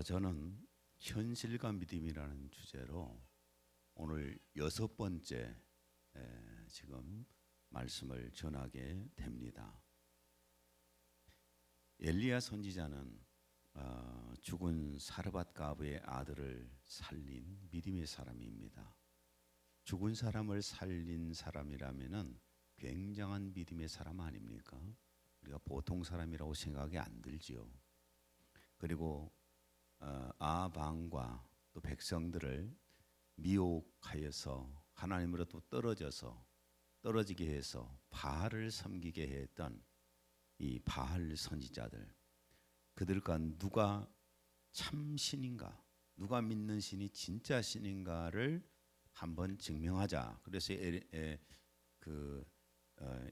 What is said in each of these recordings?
저는 현실과 믿음이라는 주제로 오늘 6번째 지금 말씀을 전하게 됩니다. 엘리야 선지자는 죽은 사르밧 가브의 아들을 살린 믿음의 사람입니다. 죽은 사람을 살린 사람이라면은 굉장한 믿음의 사람 아닙니까? 우리가 보통 사람이라고 생각이 안 들지요. 그리고 아방과 또 백성들을 미혹하여서 하나님으로부터 떨어지게 해서 바알을 섬기게 했던 이 바알 선지자들, 그들과 누가 참 신인가, 누가 믿는 신이 진짜 신인가를 한번 증명하자. 그래서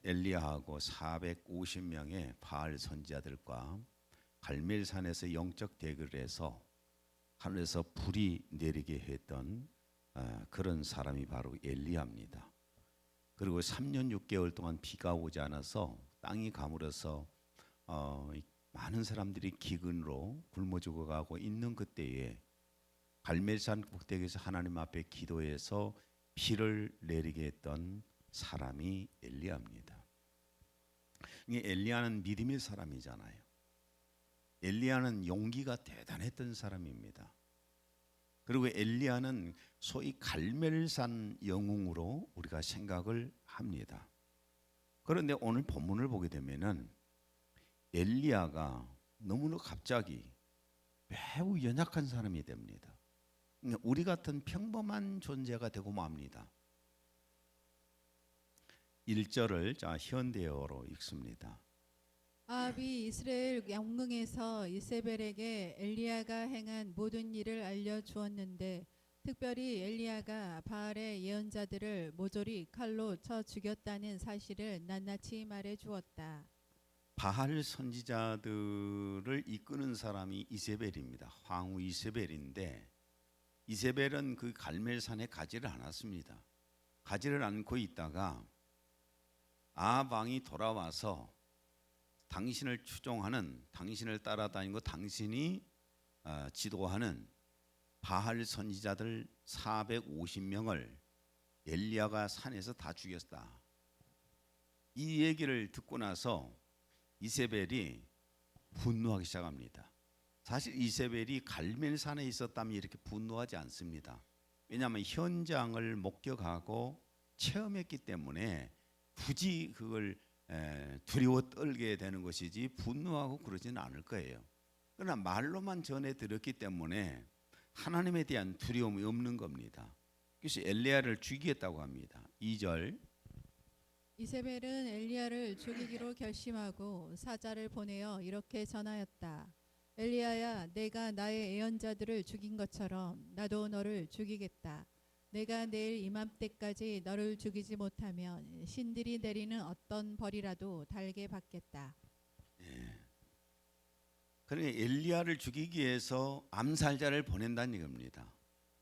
엘리야하고 450명의 바알 선지자들과 갈멜산에서 영적 대결을 해서 하늘에서 불이 내리게 했던 그런 사람이 바로 엘리야입니다. 그리고 3년 6개월 동안 비가 오지 않아서 땅이 가물어서 많은 사람들이 기근으로 굶어 죽어가고 있는 그때에 갈멜산 꼭대기에서 하나님 앞에 기도해서 비를 내리게 했던 사람이 엘리야입니다. 엘리야는 믿음의 사람이잖아요. 엘리야는 용기가 대단했던 사람입니다. 그리고 엘리야는 소위 갈멜산 영웅으로 우리가 생각을 합니다. 그런데 오늘 본문을 보게 되면은 엘리야가 너무나 갑자기 매우 연약한 사람이 됩니다. 우리 같은 평범한 존재가 되고 맙니다. 1절을 현대어로 읽습니다. 아합이 이스라엘 영궁에서 이세벨에게 엘리야가 행한 모든 일을 알려주었는데 특별히 엘리야가 바알의 예언자들을 모조리 칼로 쳐 죽였다는 사실을 낱낱이 말해주었다. 바알 선지자들을 이끄는 사람이 이세벨입니다. 황후 이세벨인데 이세벨은 그 갈멜산에 가지를 않았습니다. 가지를 않고 있다가 아합 왕이 돌아와서 당신을 추종하는, 당신을 따라다니고 당신이 지도하는 바알 선지자들 450명을 엘리야가 산에서 다 죽였다. 이 얘기를 듣고 나서 이세벨이 분노하기 시작합니다. 사실 이세벨이 갈멜산에 있었다면 이렇게 분노하지 않습니다. 왜냐하면 현장을 목격하고 체험했기 때문에 굳이 그걸 두려워 떨게 되는 것이지 분노하고 그러지는 않을 거예요. 그러나 말로만 전해 들었기 때문에 하나님에 대한 두려움이 없는 겁니다. 그래서 엘리야를 죽이겠다고 합니다. 2절 이세벨은 엘리야를 죽이기로 결심하고 사자를 보내어 이렇게 전하였다. 엘리야야, 내가 나의 예언자들을 죽인 것처럼 나도 너를 죽이겠다. 내가 내일 이맘때까지 너를 죽이지 못하면 신들이 내리는 어떤 벌이라도 달게 받겠다. 그러니까 엘리야를 죽이기 위해서 암살자를 보낸다는 얘기입니다.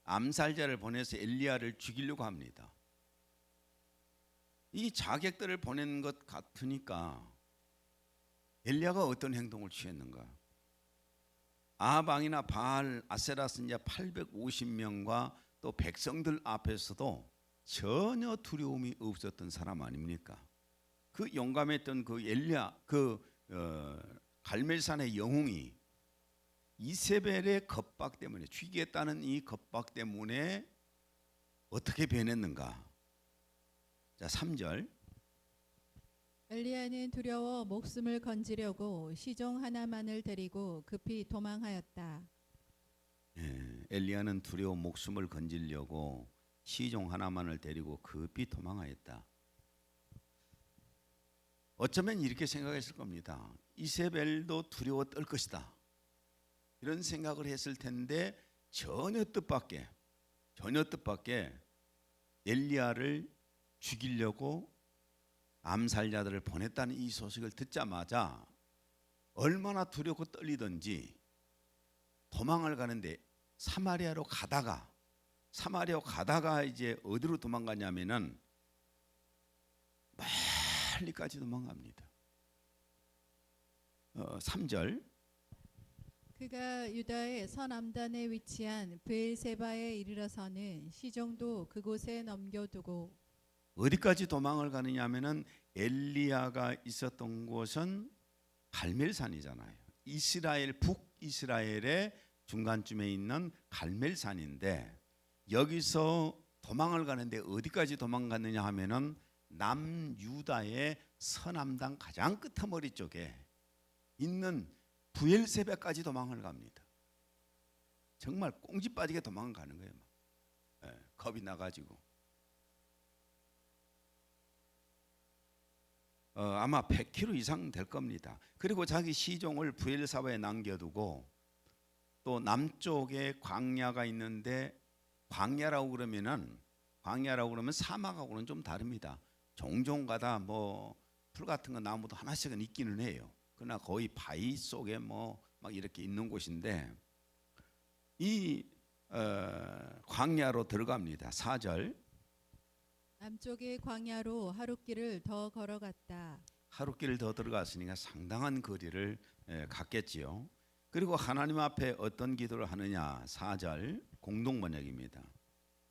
암살자를 보내서 엘리야를 죽이려고 합니다. 이 자객들을 보낸 것 같으니까 엘리야가 어떤 행동을 취했는가? 아합 왕이나 바알 아세라 선지자 850명과 또 백성들 앞에서도 전혀 두려움이 없었던 사람 아닙니까? 그 용감했던 그 엘리야, 갈멜산의 영웅이 이세벨의 겁박 때문에, 죽이겠다는 이 겁박 때문에 어떻게 변했는가? 자, 3절. 엘리야는 두려워 목숨을 건지려고 시종 하나만을 데리고 급히 도망하였다. 엘리야는 두려워 목숨을 건지려고 시종 하나만을 데리고 급히 도망하였다. 어쩌면 이렇게 생각했을 겁니다. 이세벨도 두려워 떨 것이다. 이런 생각을 했을 텐데 전혀 뜻밖의 엘리야를 죽이려고 암살자들을 보냈다는 이 소식을 듣자마자 얼마나 두렵고 떨리던지 도망을 가는데 사마리아로 가다가 이제 어디로 도망가냐면은 멀리까지 도망갑니다. 3절. 그 그가 유다의 서남단에 위치한 브엘세바에 이르러서는 시종도 그곳에 넘겨두고 어디까지 도망을 가느냐 하면은 엘리야가 있었던 곳은 갈멜산이잖아요. 이스라엘 북이스라엘의 중간쯤에 있는 갈멜산인데 여기서 도망을 가는데 어디까지 도망갔느냐 하면은 남유다의 서남단 가장 끄트머리 쪽에 있는 브엘세바까지 도망을 갑니다. 정말 꽁지 빠지게 도망을 가는 거예요. 겁이 나가지고 아마 100km 이상 될 겁니다. 그리고 자기 시종을 브엘사바에 남겨두고 또 남쪽에 광야가 있는데 광야라고 그러면 사막하고는 좀 다릅니다. 종종 가다 뭐 풀 같은 거 나무도 하나씩은 있기는 해요. 그러나 거의 바위 속에 뭐 막 이렇게 있는 곳인데 이 광야로 들어갑니다. 4절 남쪽의 광야로 하룻길을 더 걸어갔다. 하룻길 더 들어갔으니까 상당한 거리를 갔겠지요. 그리고 하나님 앞에 어떤 기도를 하느냐 4절 공동 번역입니다.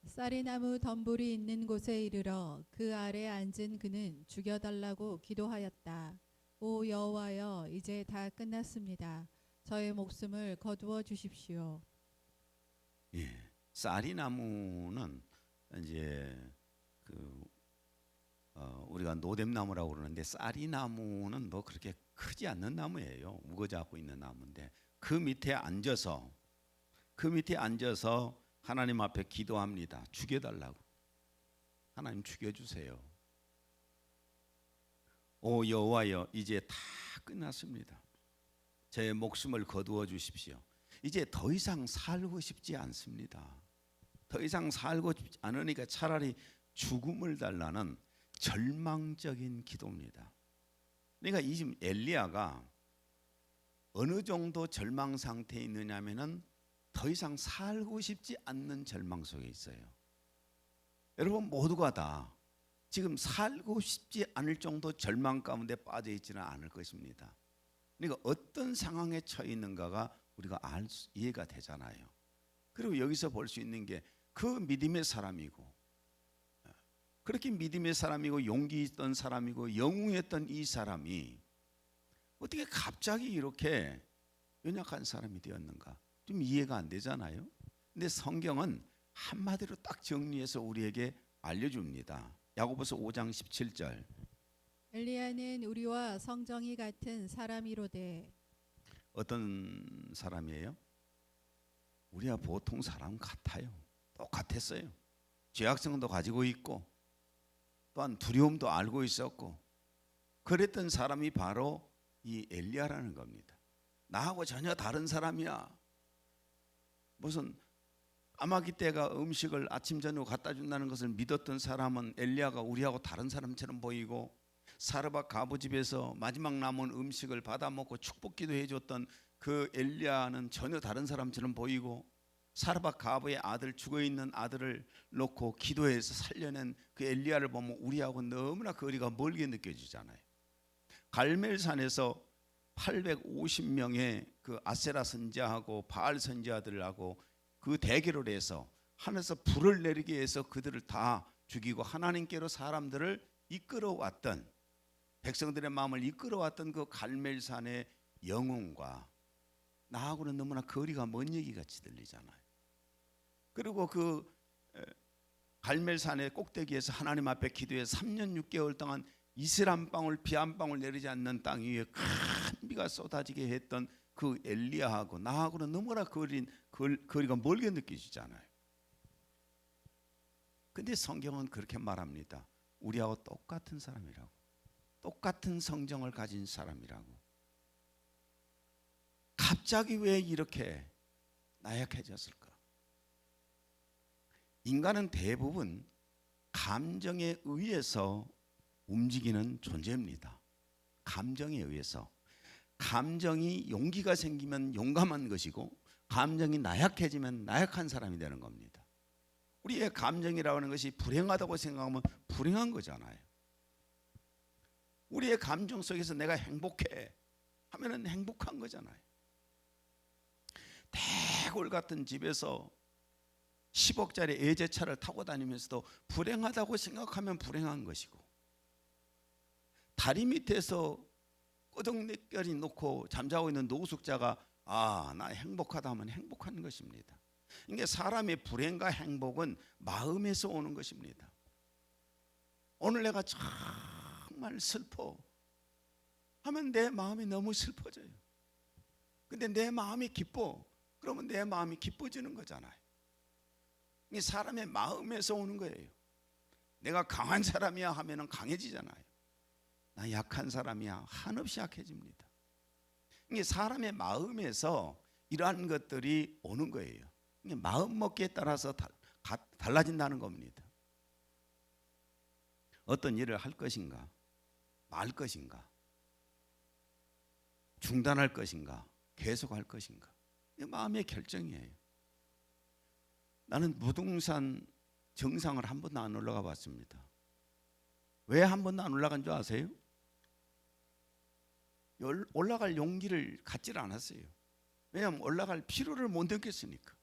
쌀이나무 덤불이 있는 곳에 이르러 그 아래 앉은 그는 죽여달라고 기도하였다. 오 여호와여 이제 다 끝났습니다. 저의 목숨을 거두어 주십시오. 예, 쌀이나무는 이제 우리가 노뎀나무라고 그러는데 쌀이나무는 뭐 그렇게 크지 않는 나무예요. 우거져 갖고 있는 나무인데 그 밑에 앉아서 하나님 앞에 기도합니다. 죽여달라고. 하나님 죽여주세요. 오 여호와여 이제 다 끝났습니다. 제 목숨을 거두어 주십시오. 이제 더 이상 살고 싶지 않습니다. 더 이상 살고 싶지 않으니까 차라리 죽음을 달라는 절망적인 기도입니다. 그러니까 이 지금 엘리야가 어느 정도 절망 상태에 있느냐면은 더 이상 살고 싶지 않는 절망 속에 있어요. 여러분 모두가 다 지금 살고 싶지 않을 정도 절망 가운데 빠져 있지는 않을 것입니다. 그러니까 어떤 상황에 처해 있는가가 우리가 이해가 되잖아요. 그리고 여기서 볼 수 있는 게 그 믿음의 사람이고 그렇게 믿음의 사람이고 용기 있던 사람이고 영웅이었던 이 사람이 어떻게 갑자기 이렇게 연약한 사람이 되었는가 좀 이해가 안 되잖아요. 근데 성경은 한마디로 딱 정리해서 우리에게 알려줍니다. 야고보서 5장 17절 엘리야는 우리와 성정이 같은 사람이로되. 어떤 사람이에요? 우리와 보통 사람 같아요. 똑같았어요. 죄악성도 가지고 있고 또한 두려움도 알고 있었고 그랬던 사람이 바로 이 엘리야라는 겁니다. 나하고 전혀 다른 사람이야. 무슨 까마귀 떼가 음식을 아침 저녁 갖다 준다는 것을 믿었던 사람은 엘리야가 우리하고 다른 사람처럼 보이고 사르밧 가부 집에서 마지막 남은 음식을 받아 먹고 축복기도 해줬던 그 엘리야는 전혀 다른 사람처럼 보이고 사르밧 가부의 아들 죽어있는 아들을 놓고 기도해서 살려낸 그 엘리야를 보면 우리하고 너무나 거리가 멀게 느껴지잖아요. 갈멜산에서 850명의 그 아세라 선지자하고 바알 선지자들하고 그 대결을 해서 하늘에서 불을 내리게 해서 그들을 다 죽이고 하나님께로 사람들을 이끌어왔던 백성들의 마음을 이끌어왔던 그 갈멜산의 영웅과 나하고는 너무나 거리가 먼 얘기같이 들리잖아요. 그리고 그 갈멜산의 꼭대기에서 하나님 앞에 기도해 3년 6개월 동안 이슬 한 방울 비 한 방울 내리지 않는 땅 위에 큰 비가 쏟아지게 했던 그 엘리야하고 나하고는 너무나 거리가 멀게 느껴지잖아요. 근데 성경은 그렇게 말합니다. 우리하고 똑같은 사람이라고. 똑같은 성정을 가진 사람이라고. 갑자기 왜 이렇게 나약해졌을까? 인간은 대부분 감정에 의해서 움직이는 존재입니다. 감정에 의해서. 감정이 용기가 생기면 용감한 것이고 감정이 나약해지면 나약한 사람이 되는 겁니다. 우리의 감정이라고 하는 것이 불행하다고 생각하면 불행한 거잖아요. 우리의 감정 속에서 내가 행복해 하면은 행복한 거잖아요. 대골 같은 집에서 10억짜리 애제차를 타고 다니면서도 불행하다고 생각하면 불행한 것이고, 다리 밑에서 꼬덕내결이 놓고 잠자고 있는 노숙자가 나 행복하다 하면 행복한 것입니다. 이게 사람의 불행과 행복은 마음에서 오는 것입니다. 오늘 내가 정말 슬퍼 하면 내 마음이 너무 슬퍼져요. 근데 내 마음이 기뻐 그러면 내 마음이 기뻐지는 거잖아요. 이게 사람의 마음에서 오는 거예요. 내가 강한 사람이야 하면은 강해지잖아요. 나 약한 사람이야 한없이 약해집니다. 이게 사람의 마음에서 이러한 것들이 오는 거예요. 이게 마음 먹기에 따라서 달라진다는 겁니다. 어떤 일을 할 것인가, 말 것인가, 중단할 것인가, 계속할 것인가, 이게 마음의 결정이에요. 나는 무등산 정상을 한 번도 안 올라가 봤습니다. 왜 한 번도 안 올라간 줄 아세요? 올라갈 용기를 갖질 않았어요. 왜냐하면 올라갈 필요를 못 느꼈으니까.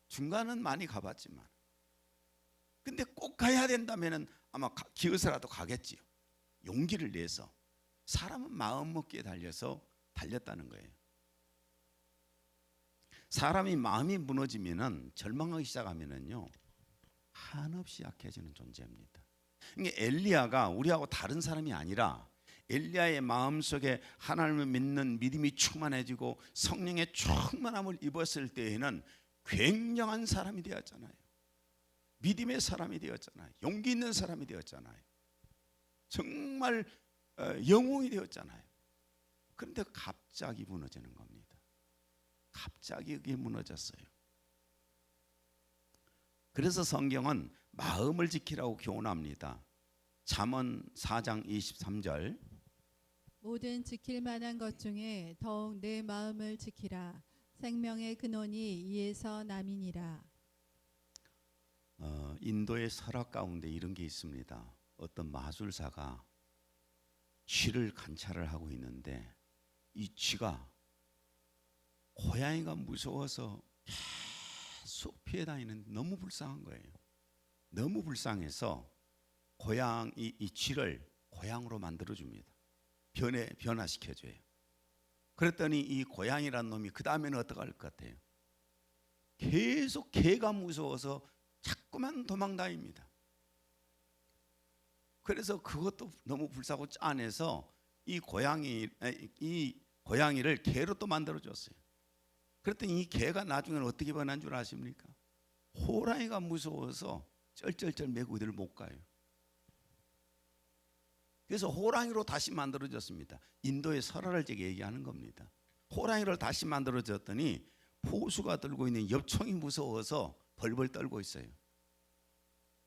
중간은 많이 가봤지만, 근데 꼭 가야 된다면 아마 기어서라도 가겠지요. 용기를 내서. 사람은 마음 먹기에 달려서 달렸다는 거예요. 사람이 마음이 무너지면은 절망하기 시작하면은요 한없이 약해지는 존재입니다. 이게 엘리야가 우리하고 다른 사람이 아니라 엘리야의 마음속에 하나님을 믿는 믿음이 충만해지고 성령의 충만함을 입었을 때에는 굉장한 사람이 되었잖아요. 믿음의 사람이 되었잖아요. 용기 있는 사람이 되었잖아요. 정말 영웅이 되었잖아요. 그런데 갑자기 무너지는 겁니다. 갑자기 그게 무너졌어요. 그래서 성경은 마음을 지키라고 교훈합니다. 잠언 4장 23절, 모든 지킬 만한 것 중에 더욱 내 마음을 지키라. 생명의 근원이 이에서 남이니라. 인도의 설악 가운데 이런 게 있습니다. 어떤 마술사가 쥐를 관찰을 하고 있는데 이 쥐가 고양이가 무서워서 계속 피해 다니는데 너무 불쌍한 거예요. 너무 불쌍해서 이 쥐를 고양이로 만들어줍니다. 변화시켜줘요. 그랬더니 이 고양이란 놈이 그 다음에는 어떻게 할 것 같아요? 계속 개가 무서워서 자꾸만 도망다닙니다. 그래서 그것도 너무 불쌍하고 짠해서 이 고양이를 개로 또 만들어줬어요. 그랬더니 이 개가 나중에는 어떻게 변한 줄 아십니까? 호랑이가 무서워서 쩔쩔쩔 매고 어디를 못 가요. 그래서 호랑이로 다시 만들어졌습니다. 인도의 설화를 제가 얘기하는 겁니다. 호랑이를 다시 만들어졌더니 포수가 들고 있는 엽총이 무서워서 벌벌 떨고 있어요.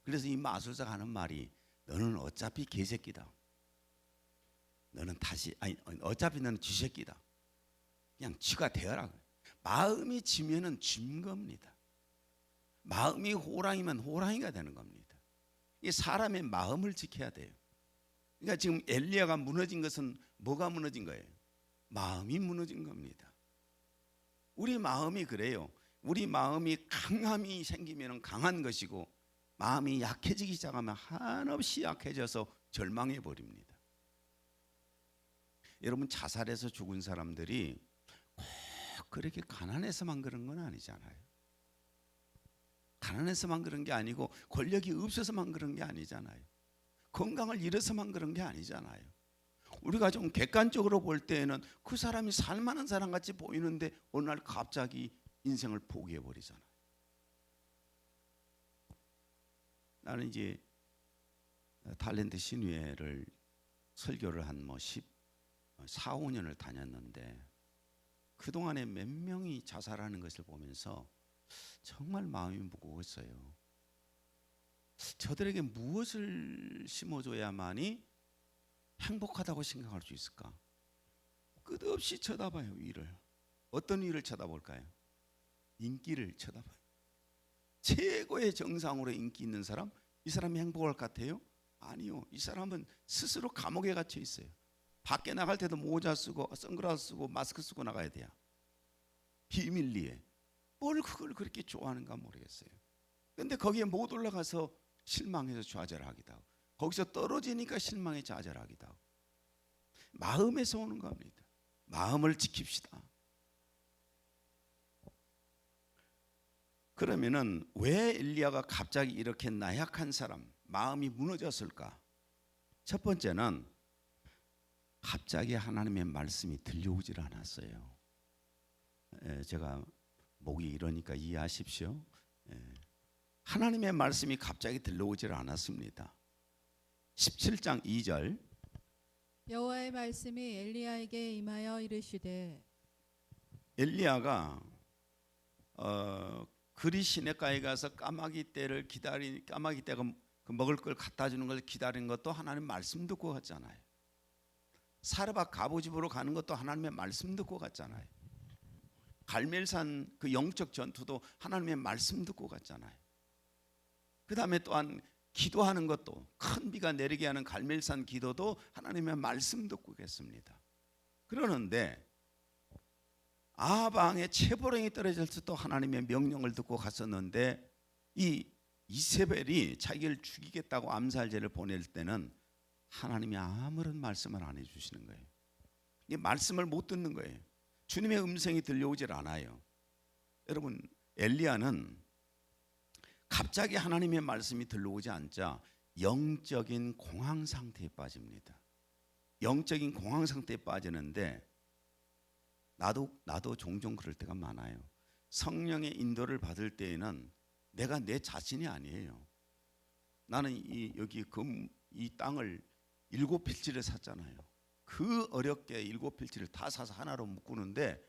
그래서 이 마술사가 하는 말이, 너는 어차피 개새끼다. 어차피 너는 쥐새끼다. 그냥 쥐가 되어라. 마음이 쥐면은 쥐인 겁니다. 마음이 호랑이면 호랑이가 되는 겁니다. 이 사람의 마음을 지켜야 돼요. 그러니까 지금 엘리야가 무너진 것은 뭐가 무너진 거예요? 마음이 무너진 겁니다. 우리 마음이 그래요. 우리 마음이 강함이 생기면 강한 것이고 마음이 약해지기 시작하면 한없이 약해져서 절망해 버립니다. 여러분, 자살해서 죽은 사람들이 꼭 그렇게 가난해서만 그런 건 아니잖아요. 가난해서만 그런 게 아니고 권력이 없어서만 그런 게 아니잖아요. 건강을 잃어서만 그런 게 아니잖아요. 우리가 좀 객관적으로 볼 때에는 그 사람이 살만한 사람 같이 보이는데 어느 날 갑자기 인생을 포기해 버리잖아요. 나는 이제 탤런트 신위회를 설교를 한 14, 15년을 다녔는데 그동안에 몇 명이 자살하는 것을 보면서 정말 마음이 무거웠어요. 저들에게 무엇을 심어줘야만이 행복하다고 생각할 수 있을까? 끝없이 쳐다봐요. 위를. 어떤 위를 쳐다볼까요? 인기를 쳐다봐요. 최고의 정상으로 인기 있는 사람, 이 사람이 행복할 것 같아요? 아니요. 이 사람은 스스로 감옥에 갇혀 있어요. 밖에 나갈 때도 모자 쓰고 선글라스 쓰고 마스크 쓰고 나가야 돼요. 비밀리에. 뭘 그걸 그렇게 좋아하는가 모르겠어요. 근데 거기에 못 올라가서 실망해서 좌절하기도 하고, 거기서 떨어지니까 실망해 좌절하기도 하고, 마음에서 오는 겁니다. 마음을 지킵시다. 그러면은 왜 엘리야가 갑자기 이렇게 나약한 사람, 마음이 무너졌을까? 첫 번째는 갑자기 하나님의 말씀이 들려오질 않았어요. 제가 목이 이러니까 이해하십시오. 하나님의 말씀이 갑자기 들려오질 않았습니다. 17장 2절 여호와의 말씀이 엘리야에게 임하여 이르시되. 엘리야가 그리 시냇가에 가서 까마귀 떼가 그 먹을 걸 갖다 주는 걸 기다리는 것도 하나님 말씀 듣고 갔잖아요. 사르밧 갑오집으로 가는 것도 하나님의 말씀 듣고 갔잖아요. 갈멜산 그 영적 전투도 하나님의 말씀 듣고 갔잖아요. 그 다음에 또한 기도하는 것도, 큰 비가 내리게 하는 갈멜산 기도도 하나님의 말씀 듣고 갔습니다. 그러는데 아합 왕의 체보령이 떨어질 때도 하나님의 명령을 듣고 갔었는데, 이 이세벨이 자기를 죽이겠다고 암살제를 보낼 때는 하나님이 아무런 말씀을 안 해주시는 거예요. 이 말씀을 못 듣는 거예요. 주님의 음성이 들려오질 않아요. 여러분, 엘리야는 갑자기 하나님의 말씀이 들려오지 않자 영적인 공황 상태에 빠집니다. 영적인 공황 상태에 빠지는데, 나도 종종 그럴 때가 많아요. 성령의 인도를 받을 때에는 내가 내 자신이 아니에요. 나는 여기 이 땅을 7필지를 샀잖아요. 그 어렵게 7필지를 다 사서 하나로 묶는데,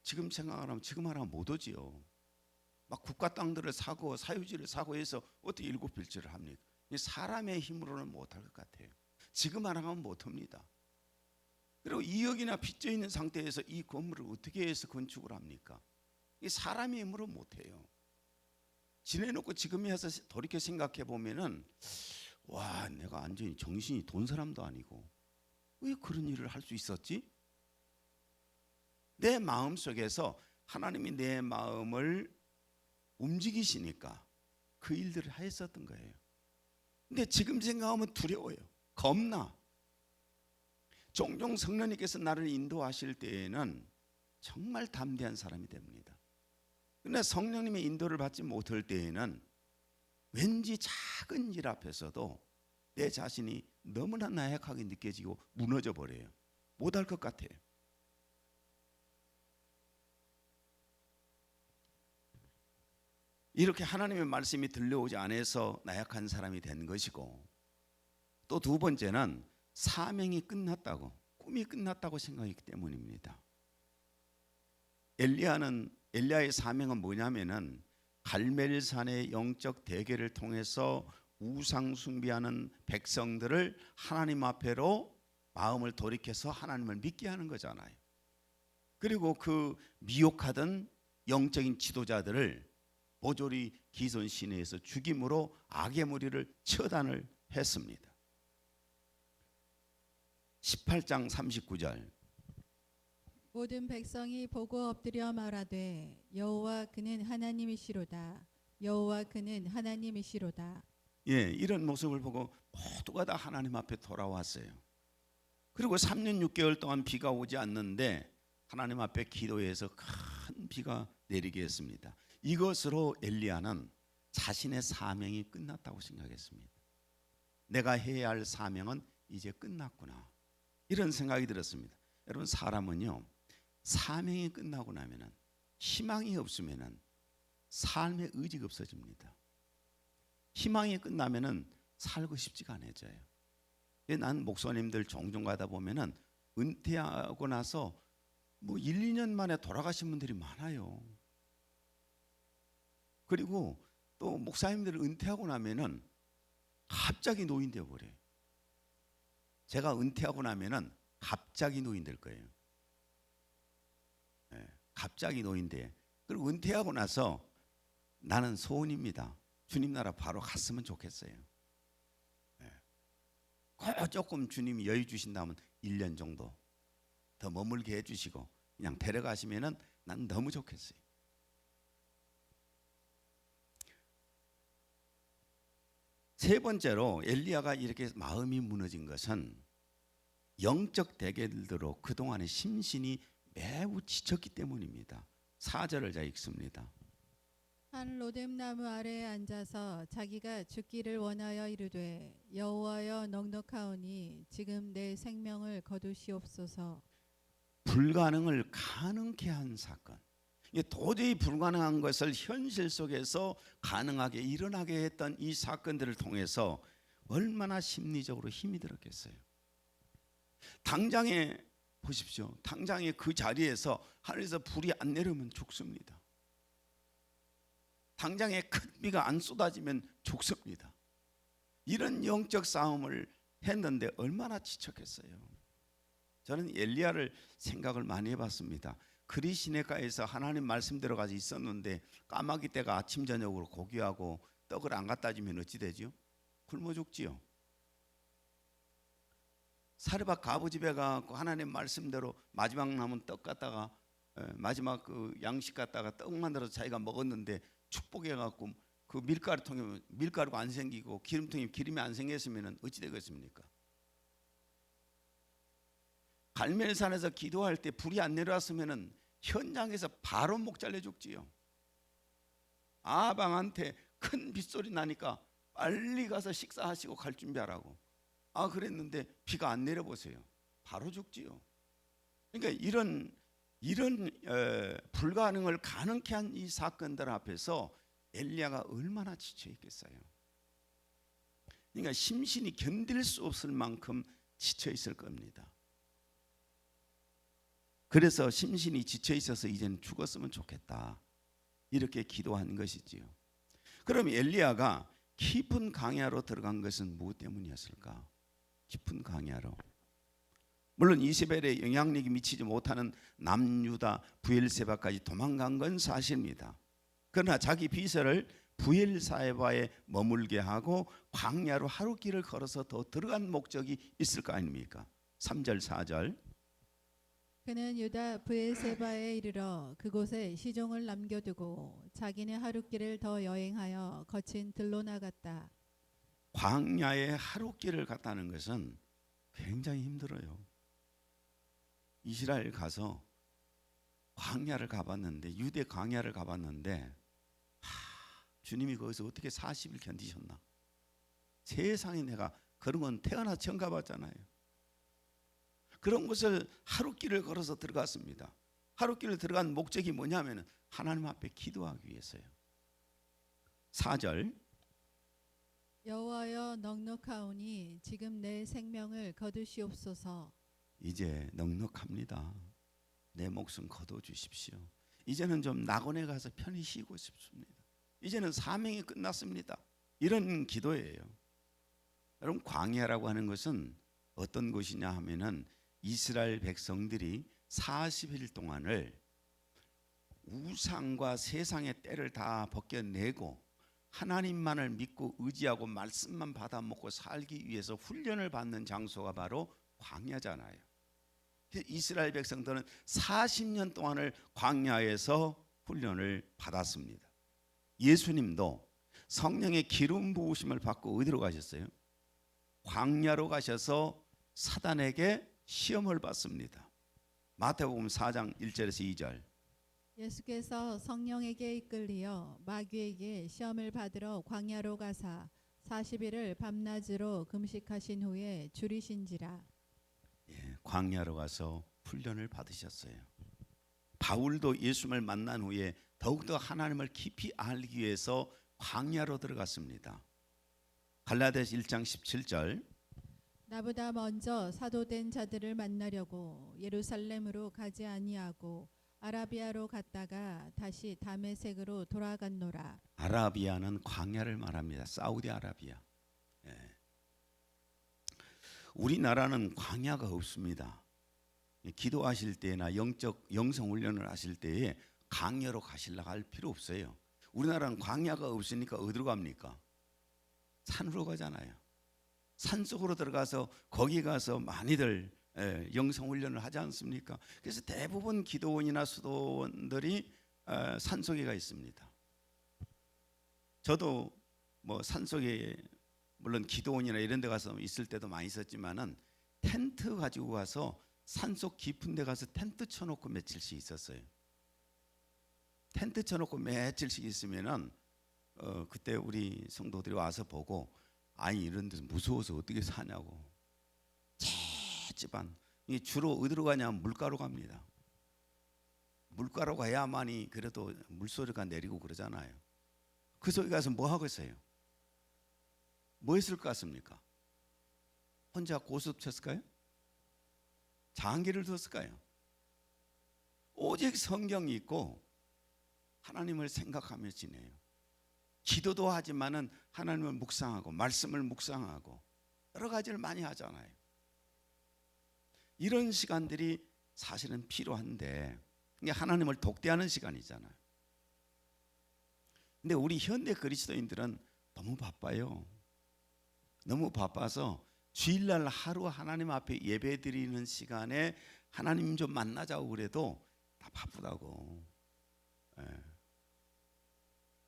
지금 생각하면 지금 하나 못 오지요. 막 국가 땅들을 사고 사유지를 사고 해서 어떻게 7필지를 합니까? 사람의 힘으로는 못할 것 같아요. 지금 하나면 못합니다. 그리고 2억이나 빚져 있는 상태에서 이 건물을 어떻게 해서 건축을 합니까? 이 사람의 힘으로 못해요. 지내놓고 지금 해서 돌이켜 생각해 보면은, 와, 내가 완전히 정신이 돈 사람도 아니고 왜 그런 일을 할 수 있었지? 내 마음 속에서 하나님이 내 마음을 움직이시니까 그 일들을 했었던 거예요. 근데 지금 생각하면 두려워요. 겁나. 종종 성령님께서 나를 인도하실 때에는 정말 담대한 사람이 됩니다. 그러나 성령님의 인도를 받지 못할 때에는 왠지 작은 일 앞에서도 내 자신이 너무나 나약하게 느껴지고 무너져 버려요. 못할 것 같아요. 이렇게 하나님의 말씀이 들려오지 않아서 나약한 사람이 된 것이고, 또 두 번째는 사명이 끝났다고, 꿈이 끝났다고 생각했기 때문입니다. 엘리야의 사명은 뭐냐면은 갈멜산의 영적 대결을 통해서 우상 숭배하는 백성들을 하나님 앞에로 마음을 돌이켜서 하나님을 믿게 하는 거잖아요. 그리고 그 미혹하던 영적인 지도자들을 모조리 기손 시내에서 죽임으로 악의 무리를 처단을 했습니다. 18장 39절 모든 백성이 보고 엎드려 말하되 여호와 그는 하나님이시로다. 여호와 그는 하나님이시로다. 이런 모습을 보고 모두가 다 하나님 앞에 돌아왔어요. 그리고 3년 6개월 동안 비가 오지 않는데 하나님 앞에 기도해서 큰 비가 내리게 했습니다. 이것으로 엘리야는 자신의 사명이 끝났다고 생각했습니다. 내가 해야 할 사명은 이제 끝났구나, 이런 생각이 들었습니다. 여러분, 사람은요, 사명이 끝나고 나면은, 희망이 없으면은 삶의 의지가 없어집니다. 희망이 끝나면은 살고 싶지가 않아져요. 난 목사님들 종종 가다 보면은 은퇴하고 나서 뭐 1, 2년 만에 돌아가신 분들이 많아요. 그리고 또 목사님들 은퇴하고 나면은 갑자기 노인 되어 버려요. 제가 은퇴하고 나면은 갑자기 노인 될 거예요. 갑자기 노인 돼. 그리고 은퇴하고 나서 나는 소원입니다. 주님 나라 바로 갔으면 좋겠어요. 조금 주님이 여유 주신다면 1년 정도 더 머물게 해주시고 그냥 데려가시면은 난 너무 좋겠어요. 세 번째로 엘리야가 이렇게 마음이 무너진 것은 영적 대결들로 그동안의 심신이 매우 지쳤기 때문입니다. 4절을 자 읽습니다. 한 로뎀나무 아래에 앉아서 자기가 죽기를 원하여 이르되 여호와여 넉넉하오니 지금 내 생명을 거두시옵소서. 불가능을 가능케 한 사건. 이게 도저히 불가능한 것을 현실 속에서 가능하게 일어나게 했던 이 사건들을 통해서 얼마나 심리적으로 힘이 들었겠어요. 당장에 보십시오. 당장에 그 자리에서 하늘에서 불이 안 내려오면 죽습니다. 당장에 큰 비가 안 쏟아지면 죽습니다. 이런 영적 싸움을 했는데 얼마나 지쳤겠어요. 저는 엘리야를 생각을 많이 해봤습니다. 그리 시내가에서 하나님 말씀대로 가서 있었는데 까마귀 떼가 아침 저녁으로 고기하고 떡을 안 갖다 주면 어찌 되죠? 굶어 죽지요. 사르밧 가부 집에 가고 하나님 말씀대로 마지막 남은 떡 갖다가 마지막 그 양식 갖다가 떡 만들어서 자기가 먹었는데 축복해 갖고 그 밀가루통에 밀가루가 안 생기고 기름통에 기름이 안 생겼으면 어찌 되겠습니까? 갈멜산에서 기도할 때 불이 안 내려왔으면 현장에서 바로 목 잘려 죽지요. 아방한테 큰 빗소리 나니까 빨리 가서 식사하시고 갈 준비하라고. 그랬는데 비가 안 내려보세요. 바로 죽지요. 그러니까 이런 불가능을 가능케 한 이 사건들 앞에서 엘리야가 얼마나 지쳐 있겠어요. 그러니까 심신이 견딜 수 없을 만큼 지쳐 있을 겁니다. 그래서 심신이 지쳐 있어서 이제는 죽었으면 좋겠다 이렇게 기도한 것이지요. 그럼 엘리야가 깊은 광야로 들어간 것은 무엇 때문이었을까? 깊은 광야로. 물론 이세벨의 영향력이 미치지 못하는 남유다 부엘세바까지 도망간 건 사실입니다. 그러나 자기 비서를 부엘세바에 머물게 하고 광야로 하루길을 걸어서 더 들어간 목적이 있을 거 아닙니까? 3절 4절. 그는 유다 브엘세바에 이르러 그곳에 시종을 남겨두고 자기는 하룻길을 더 여행하여 거친 들로 나갔다. 광야에 하루길을 갔다는 것은 굉장히 힘들어요. 이스라엘 가서 광야를 가봤는데 유대 광야를 가봤는데 주님이 거기서 어떻게 40일 견디셨나? 세상에 내가 그런 건 태어나 처음 가봤잖아요. 그런 곳을 하루길을 걸어서 들어갔습니다. 하루길을 들어간 목적이 뭐냐면 하나님 앞에 기도하기 위해서요. 4절. 여호와여 넉넉하오니 지금 내 생명을 거두시옵소서. 이제 넉넉합니다. 내 목숨 거둬주십시오. 이제는 좀 낙원에 가서 편히 쉬고 싶습니다. 이제는 사명이 끝났습니다. 이런 기도예요. 여러분, 광야라고 하는 것은 어떤 곳이냐 하면은 이스라엘 백성들이 40일 동안을 우상과 세상의 때를 다 벗겨내고 하나님만을 믿고 의지하고 말씀만 받아 먹고 살기 위해서 훈련을 받는 장소가 바로 광야잖아요. 이스라엘 백성들은 40년 동안을 광야에서 훈련을 받았습니다. 예수님도 성령의 기름 부으심을 받고 어디로 가셨어요? 광야로 가셔서 사단에게 시험을 받습니다. 마태복음 4장 1절에서 2절. 예수께서 성령에게 이끌리어 마귀에게 시험을 받으러 광야로 가사 40일을 밤낮으로 금식하신 후에 줄이신지라. 광야로 가서 훈련을 받으셨어요. 바울도 예수님을 만난 후에 더욱더 하나님을 깊이 알기 위해서 광야로 들어갔습니다. 갈라디아서 1장 17절. 나보다 먼저 사도된 자들을 만나려고 예루살렘으로 가지 아니하고 아라비아로 갔다가 다시 다메섹으로 돌아갔노라. 아라비아는 광야를 말합니다. 사우디아라비아. 우리나라는 광야가 없습니다. 기도하실 때나 영성 훈련을 하실 때에 광야로 가시려고 할 필요 없어요. 우리나라는 광야가 없으니까 어디로 갑니까? 산으로 가잖아요. 산속으로 들어가서 거기 가서 많이들 영성 훈련을 하지 않습니까? 그래서 대부분 기도원이나 수도원들이 산속에 가 있습니다. 저도 산속에 물론 기도원이나 이런 데 가서 있을 때도 많이 있었지만은 텐트 가지고 가서 산속 깊은 데 가서 텐트 쳐놓고 며칠씩 있었어요. 텐트 쳐놓고 며칠씩 있으면은 그때 우리 성도들이 와서 보고 아니 이런 데서 무서워서 어떻게 사냐고. 집안 이 주로 어디로 가냐면 물가로 갑니다. 물가로 가야만이 그래도 물소리가 내리고 그러잖아요. 그 소리 가서 뭐 하겠어요? 뭐 했을 것 같습니까? 혼자 고스톱 쳤을까요? 장기를 뒀을까요? 오직 성경이 있고 하나님을 생각하며 지내요. 기도도 하지만은 하나님을 묵상하고 말씀을 묵상하고 여러 가지를 많이 하잖아요. 이런 시간들이 사실은 필요한데 이게 하나님을 독대하는 시간이잖아요. 근데 우리 현대 그리스도인들은 너무 바빠요. 너무 바빠서 주일날 하루 하나님 앞에 예배 드리는 시간에 하나님 좀 만나자고 그래도 다 바쁘다고. 예.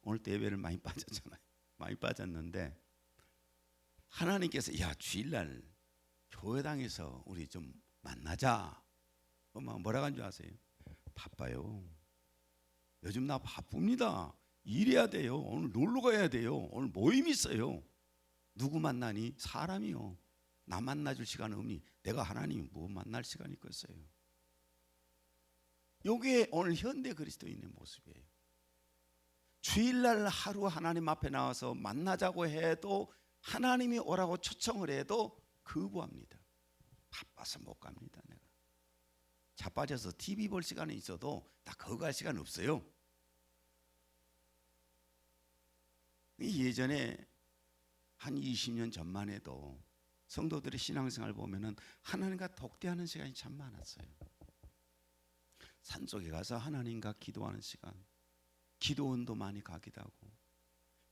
오늘 또 예배를 많이 빠졌잖아요. 많이 빠졌는데 하나님께서 야 주일날 교회당에서 우리 좀 만나자. 뭐라고 한 줄 아세요? 바빠요. 요즘 나 바쁩니다. 일해야 돼요. 오늘 놀러 가야 돼요. 오늘 모임 있어요. 누구 만나니? 사람이요. 나 만나줄 시간 없니? 내가 하나님 뭐 만날 시간이 있겠어요. 이게 오늘 현대 그리스도인의 모습이에요. 주일날 하루 하나님 앞에 나와서 만나자고 해도 하나님이 오라고 초청을 해도 거부합니다. 바빠서 못 갑니다. 내가 자빠져서 TV 볼 시간이 있어도 다 거기 갈 시간 없어요. 예전에 한 20년 전만 해도 성도들의 신앙생활 보면은 하나님과 독대하는 시간이 참 많았어요. 산속에 가서 하나님과 기도하는 시간, 기도원도 많이 가기도 하고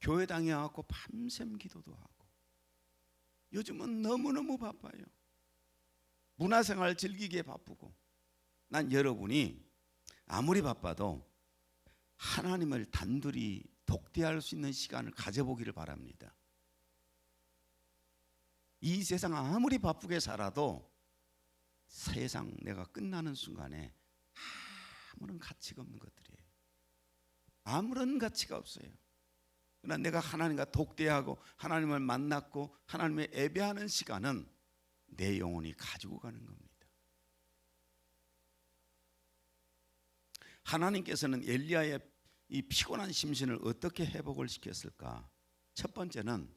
교회당에 와서 밤샘 기도도 하고. 요즘은 너무너무 바빠요. 문화생활 즐기기에 바쁘고. 난 여러분이 아무리 바빠도 하나님을 단둘이 독대할 수 있는 시간을 가져보기를 바랍니다. 이 세상 아무리 바쁘게 살아도 세상 내가 끝나는 순간에 아무런 가치가 없는 것들이에요. 아무런 가치가 없어요. 그러나 내가 하나님과 독대하고 하나님을 만났고 하나님의 예배하는 시간은 내 영혼이 가지고 가는 겁니다. 하나님께서는 엘리야의 이 피곤한 심신을 어떻게 회복을 시켰을까? 첫 번째는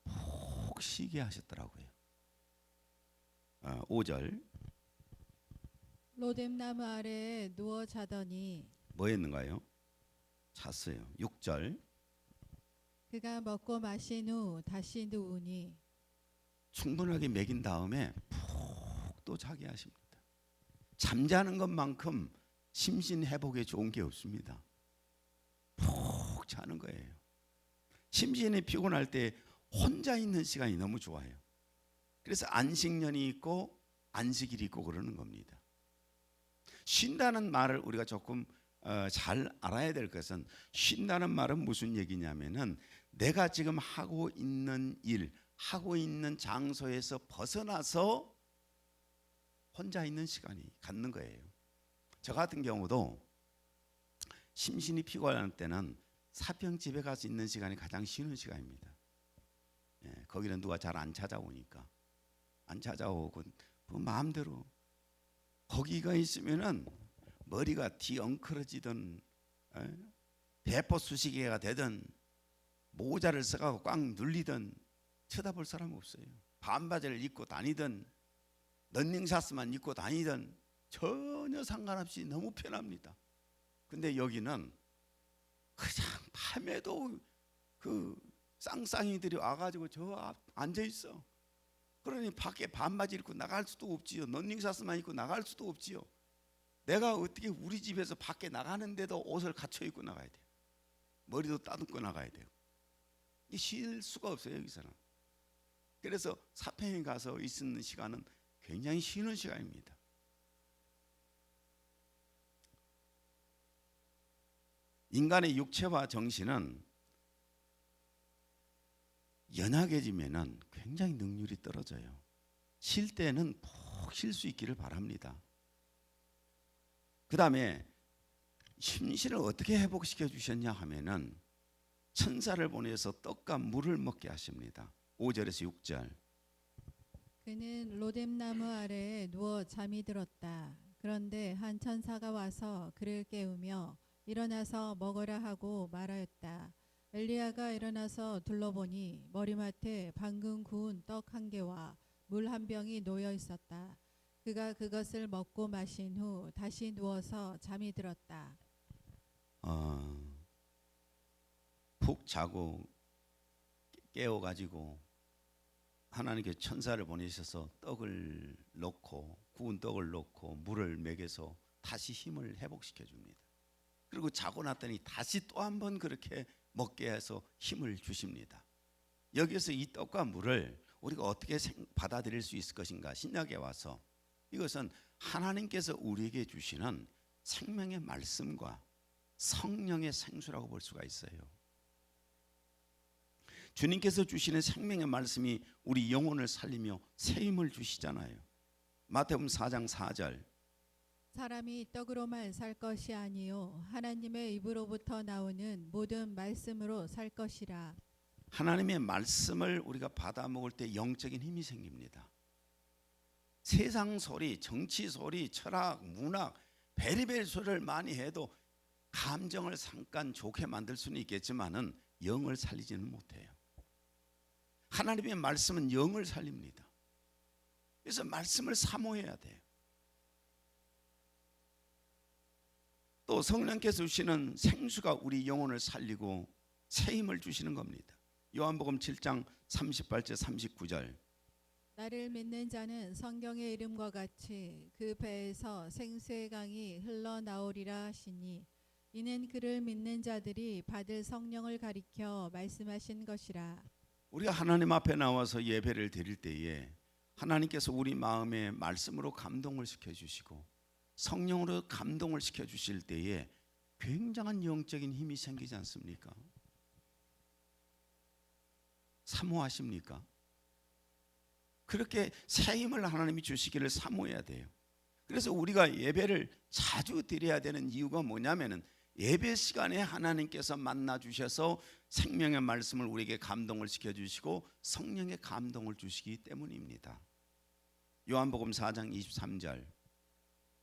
푹 쉬게 하셨더라고요. 5절 로뎀나무 아래에 누워 자더니 뭐 했는가요? 잤어요. 6절 그가 먹고 마신 후 다시 누우니 충분하게 먹인 다음에 푹 또 자게 하십니다. 잠자는 것만큼 심신 회복에 좋은 게 없습니다. 푹 자는 거예요. 심신이 피곤할 때 혼자 있는 시간이 너무 좋아요. 그래서 안식년이 있고 안식일이 있고 그러는 겁니다. 쉰다는 말을 우리가 조금 잘 알아야 될 것은, 쉰다는 말은 무슨 얘기냐면은 내가 지금 하고 있는 일, 하고 있는 장소에서 벗어나서 혼자 있는 시간이 갖는 거예요. 저 같은 경우도 심신이 피곤할 때는 사평집에 가서 있는 시간이 가장 쉬는 시간입니다. 거기는 누가 잘 안 찾아오니까, 안 찾아오고 마음대로 거기가 있으면은 머리가 뒤엉클어지든 대포 수시개가 되든 모자를 써가고 꽉 눌리든 쳐다볼 사람 없어요. 반바지를 입고 다니든 런닝샷스만 입고 다니든 전혀 상관없이 너무 편합니다. 근데 여기는 그냥 밤에도 그 쌍쌍이들이 와가지고 저 앞 앉아 있어. 그러니 밖에 반바지 입고 나갈 수도 없지요. 런닝샷스만 입고 나갈 수도 없지요. 내가 어떻게 우리 집에서 밖에 나가는데도 옷을 갖춰 입고 나가야 돼요. 머리도 따듬고 나가야 돼요. 쉴 수가 없어요, 여기서는. 그래서 사평에 가서 있는 시간은 굉장히 쉬는 시간입니다. 인간의 육체와 정신은 연약해지면은 굉장히 능률이 떨어져요. 쉴 때는 푹 쉴 수 있기를 바랍니다. 그 다음에 심신을 어떻게 회복시켜 주셨냐 하면은 천사를 보내서 떡과 물을 먹게 하십니다. 5절에서 6절. 그는 로뎀나무 아래에 누워 잠이 들었다. 그런데 한 천사가 와서 그를 깨우며 일어나서 먹으라 하고 말하였다. 엘리야가 일어나서 둘러보니 머리맡에 방금 구운 떡 한 개와 물 한 병이 놓여 있었다. 그가 그것을 먹고 마신 후 다시 누워서 잠이 들었다. 푹 자고 깨어가지고 하나님께 천사를 보내셔서 떡을 넣고 구운 떡을 넣고 물을 먹여서 다시 힘을 회복시켜 줍니다. 그리고 자고 났더니 다시 또 한 번 그렇게 먹게 해서 힘을 주십니다. 여기서 이 떡과 물을 우리가 어떻게 받아들일 수 있을 것인가? 신약에 와서 이것은 하나님께서 우리에게 주시는 생명의 말씀과 성령의 생수라고 볼 수가 있어요. 주님께서 주시는 생명의 말씀이 우리 영혼을 살리며 새 힘을 주시잖아요. 마태복음 4장 4절. 사람이 떡으로만 살 것이 아니요 하나님의 입으로부터 나오는 모든 말씀으로 살 것이라. 하나님의 말씀을 우리가 받아 먹을 때 영적인 힘이 생깁니다. 세상 소리, 정치 소리, 철학, 문학, 베리베리 소리를 많이 해도 감정을 잠깐 좋게 만들 수는 있겠지만은 영을 살리지는 못해요. 하나님의 말씀은 영을 살립니다. 그래서 말씀을 사모해야 돼요. 또 성령께서 주시는 생수가 우리 영혼을 살리고 새 힘을 주시는 겁니다. 요한복음 7장 38절 39절. 나를 믿는 자는 성경의 이름과 같이 그 배에서 생수의 강이 흘러나오리라 하시니 이는 그를 믿는 자들이 받을 성령을 가리켜 말씀하신 것이라. 우리가 하나님 앞에 나와서 예배를 드릴 때에 하나님께서 우리 마음에 말씀으로 감동을 시켜주시고 성령으로 감동을 시켜주실 때에 굉장한 영적인 힘이 생기지 않습니까? 사모하십니까? 그렇게 새 힘을 하나님이 주시기를 사모해야 돼요. 그래서 우리가 예배를 자주 드려야 되는 이유가 뭐냐면은 예배 시간에 하나님께서 만나 주셔서 생명의 말씀을 우리에게 감동을 시켜주시고 성령의 감동을 주시기 때문입니다. 요한복음 4장 23절.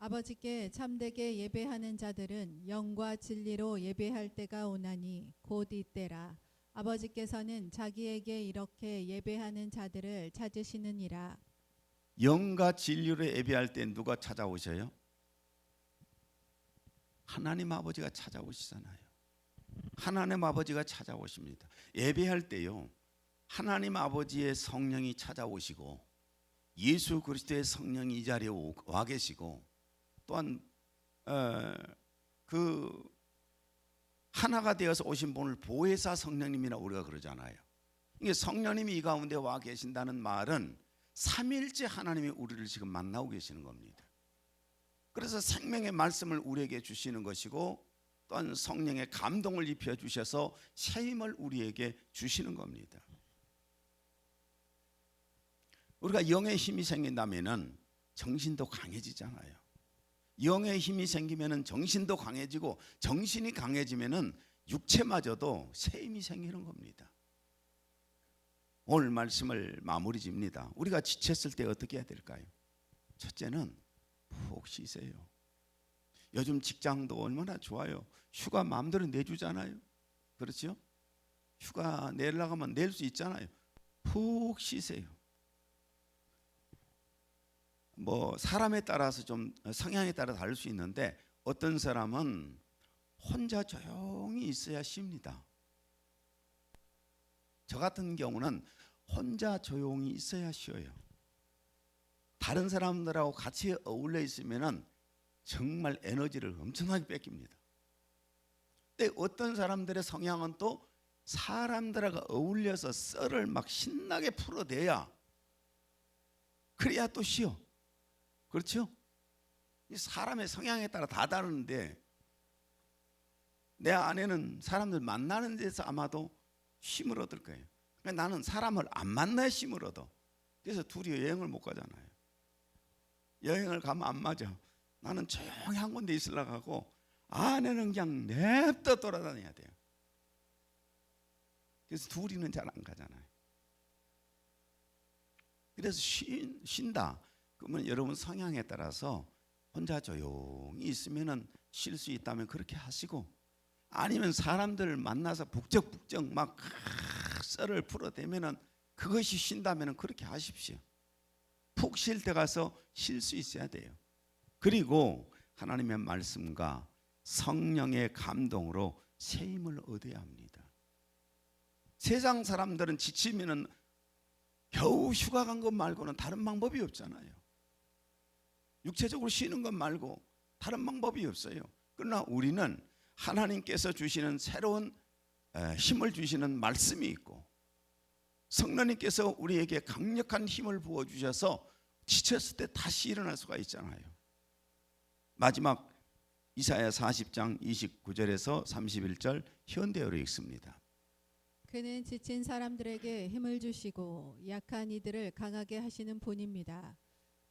아버지께 참되게 예배하는 자들은 영과 진리로 예배할 때가 오나니 곧 이때라. 아버지께서는 자기에게 이렇게 예배하는 자들을 찾으시느니라. 영과 진리로 예배할 때 누가 찾아오셔요? 하나님 아버지가 찾아오시잖아요. 하나님 아버지가 찾아오십니다. 예배할 때요, 하나님 아버지의 성령이 찾아오시고 예수 그리스도의 성령이 이 자리에 와 계시고 또한 그 하나가 되어서 오신 분을 보혜사 성령님이라 우리가 그러잖아요. 이게 성령님이 이 가운데 와 계신다는 말은 삼일째 하나님이 우리를 지금 만나고 계시는 겁니다. 그래서 생명의 말씀을 우리에게 주시는 것이고 또한 성령의 감동을 입혀 주셔서 새 힘을 우리에게 주시는 겁니다. 우리가 영의 힘이 생긴다면은 정신도 강해지잖아요. 영의 힘이 생기면은 정신도 강해지고 정신이 강해지면은 육체마저도 새 힘이 생기는 겁니다. 오늘 말씀을 마무리 집니다. 우리가 지쳤을 때 어떻게 해야 될까요? 첫째는 푹 쉬세요. 요즘 직장도 얼마나 좋아요. 휴가 마음대로 내주잖아요. 그렇죠? 휴가 내려고 하면 낼 수 있잖아요. 푹 쉬세요. 뭐 사람에 따라서 좀 성향에 따라 다를 수 있는데 어떤 사람은 혼자 조용히 있어야 쉽니다. 저 같은 경우는 혼자 조용히 있어야 쉬어요. 다른 사람들하고 같이 어울려 있으면은 정말 에너지를 엄청나게 뺏깁니다. 근데 어떤 사람들의 성향은 또 사람들하고 어울려서 썰을 막 신나게 풀어내야 그래야 또 쉬어. 그렇죠? 사람의 성향에 따라 다 다르는데 내 아내는 사람들 만나는 데서 아마도 쉼을 얻을 거예요. 그러니까 나는 사람을 안 만나야 힘을 얻어. 그래서 둘이 여행을 못 가잖아요. 여행을 가면 안 맞아. 나는 조용히 한 군데 있으려고 하고 아내는 그냥 냅다 돌아다녀야 돼요. 그래서 둘이는 잘 안 가잖아요. 그래서 쉰다. 그러면 여러분 성향에 따라서 혼자 조용히 있으면은 쉴 수 있다면 그렇게 하시고, 아니면 사람들을 만나서 북적북적 막 썰을 풀어대면은 그것이 쉰다면은 그렇게 하십시오. 푹 쉴 때 가서 쉴 수 있어야 돼요. 그리고 하나님의 말씀과 성령의 감동으로 새 힘을 얻어야 합니다. 세상 사람들은 지치면은 겨우 휴가 간 것 말고는 다른 방법이 없잖아요. 육체적으로 쉬는 것 말고 다른 방법이 없어요. 그러나 우리는 하나님께서 주시는 새로운 힘을 주시는 말씀이 있고, 성령님께서 우리에게 강력한 힘을 부어주셔서 지쳤을 때 다시 일어날 수가 있잖아요. 마지막 이사야 40장 29절에서 31절 현대어로 읽습니다. 그는 지친 사람들에게 힘을 주시고 약한 이들을 강하게 하시는 분입니다.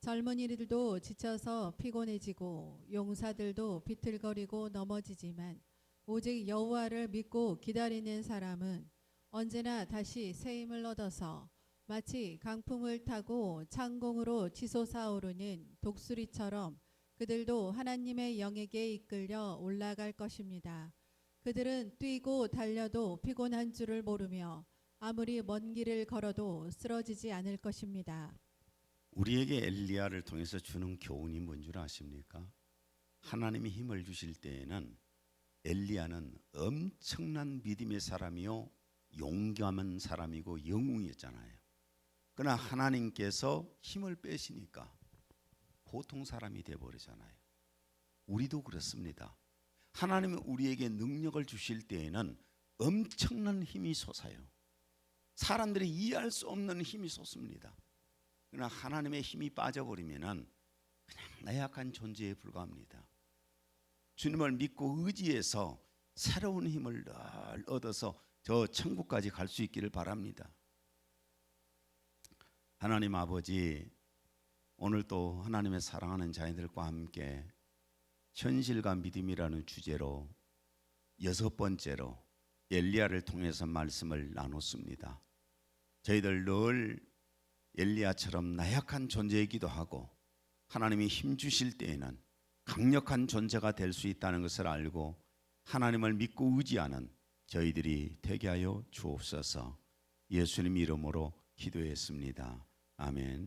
젊은이들도 지쳐서 피곤해지고 용사들도 비틀거리고 넘어지지만 오직 여호와를 믿고 기다리는 사람은 언제나 다시 새 힘을 얻어서 마치 강풍을 타고 창공으로 치솟아오르는 독수리처럼 그들도 하나님의 영에게 이끌려 올라갈 것입니다. 그들은 뛰고 달려도 피곤한 줄을 모르며 아무리 먼 길을 걸어도 쓰러지지 않을 것입니다. 우리에게 엘리야를 통해서 주는 교훈이 뭔 줄 아십니까? 하나님이 힘을 주실 때에는 엘리야는 엄청난 믿음의 사람이요 용감한 사람이고 영웅이었잖아요. 그러나 하나님께서 힘을 빼시니까 보통 사람이 되어버리잖아요. 우리도 그렇습니다. 하나님이 우리에게 능력을 주실 때에는 엄청난 힘이 솟아요. 사람들이 이해할 수 없는 힘이 솟습니다. 그러나 하나님의 힘이 빠져버리면은 그냥 나약한 존재에 불과합니다. 주님을 믿고 의지해서 새로운 힘을 늘 얻어서 저 천국까지 갈 수 있기를 바랍니다. 하나님 아버지, 오늘 또 하나님의 사랑하는 자녀들과 함께 현실과 믿음이라는 주제로 6번째로 엘리야를 통해서 말씀을 나눴습니다. 저희들 늘 엘리야처럼 나약한 존재이기도 하고 하나님이 힘 주실 때에는 강력한 존재가 될 수 있다는 것을 알고 하나님을 믿고 의지하는 저희들이 되게 하여 주옵소서. 예수님 이름으로 기도했습니다. 아멘.